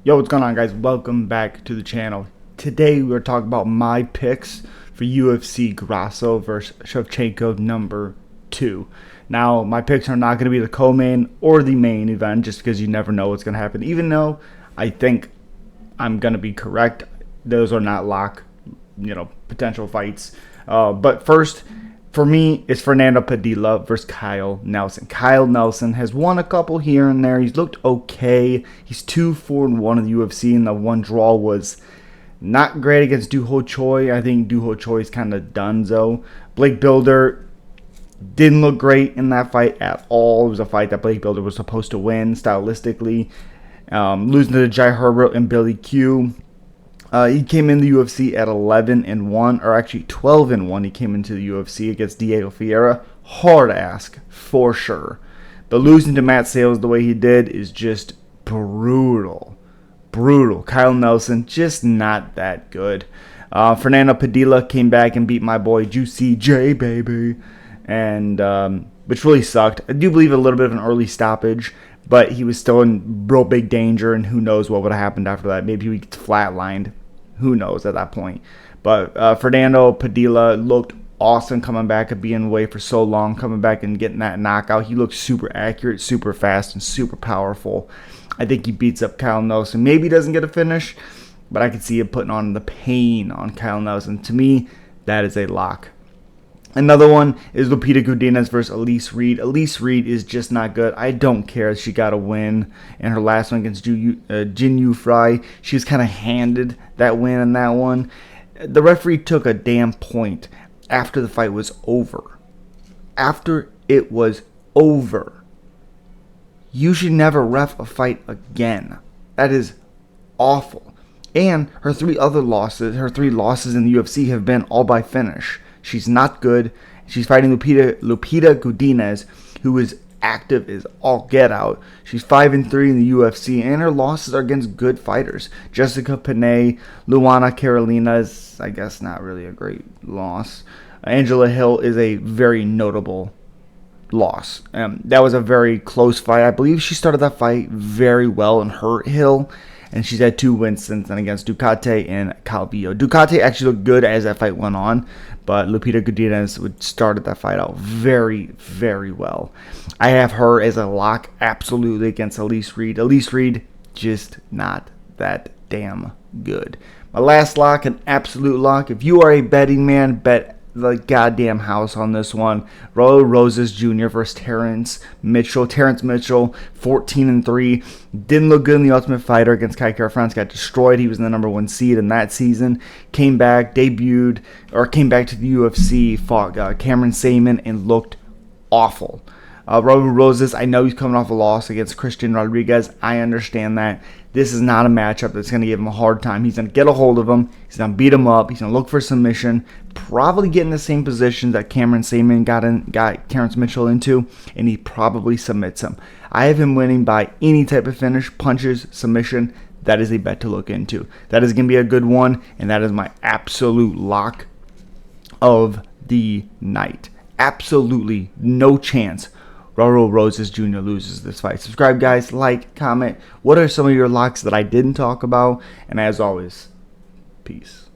Yo, what's going on, guys? Welcome back to the channel. Today we're talking about my picks for UFC Grasso versus Shevchenko number 2. Now, my picks are not going to be the co-main or the main event just because you never know what's going to happen. Even though I think I'm going to be correct, those are not lock, potential fights. But first, for me, it's Fernando Padilla versus Kyle Nelson. Kyle Nelson has won a couple here and there. He's looked okay. He's 2-4-1 in the UFC, and the one draw was not great against Doo Ho Choi. I think Doo Ho Choi is kind of donezo. Blake Builder didn't look great in that fight at all. It was a fight that Blake Builder was supposed to win stylistically. Losing to Jai Herbert and Billy Q. He came in the UFC at 11-1, or actually 12-1. He came into the UFC against Diego Ferreira. Hard ask, for sure. But losing to Matt Sales the way he did is just brutal. Brutal. Kyle Nelson, just not that good. Fernando Padilla came back and beat my boy Juicy J, baby. And which really sucked. I do believe a little bit of an early stoppage, but he was still in real big danger, and who knows what would have happened after that. Maybe he gets flatlined. Who knows at that point. But Fernando Padilla looked awesome coming back and being away for so long, coming back and getting that knockout. He looked super accurate, super fast, and super powerful. I think he beats up Kyle Nelson. Maybe he doesn't get a finish, but I could see him putting on the pain on Kyle Nelson. To me, that is a lock. Another one is Lupita Godinez versus Elise Reed. Elise Reed is just not good. I don't care. She got a win in her last one against Jin Yu Fry. She was kind of handed that win in that one. The referee took a damn point after the fight was over. After it was over. You should never ref a fight again. That is awful. And her three losses in the UFC have been all by finish. She's not good. She's fighting Lupita Godinez, who is active as all get out. She's 5-3 in the UFC, and her losses are against good fighters. Jessica Panay, Luana Carolina is, I guess, not really a great loss. Angela Hill is a very notable loss. That was a very close fight. I believe she started that fight very well and hurt Hill. And she's had 2 wins since then against Ducati and Calvillo. Ducati actually looked good as that fight went on, but Lupita Godinez started that fight out very, very well. I have her as a lock absolutely against Elise Reed. Elise Reed, just not that damn good. My last lock, an absolute lock. If you are a betting man, bet the goddamn house on this one. Raul Rosas Jr. versus Terrence Mitchell. Terrence Mitchell, 14-3. Didn't look good in the Ultimate Fighter against Kai Kara-France. Got destroyed. He was in the #1 seed in that season. Came back, came back to the UFC, fought Cameron Saman, and looked awful. Raul Rosas, I know he's coming off a loss against Christian Rodriguez. I understand that. This is not a matchup that's going to give him a hard time. He's going to get a hold of him. He's going to beat him up. He's going to look for submission. Probably get in the same position that Cameron Saman got Terrence Mitchell into, and he probably submits him. I have him winning by any type of finish, punches, submission. That is a bet to look into. That is going to be a good one, and that is my absolute lock of the night. Absolutely no chance Raul Rosas Jr. loses this fight. Subscribe, guys. Like, comment. What are some of your locks that I didn't talk about? And as always, peace.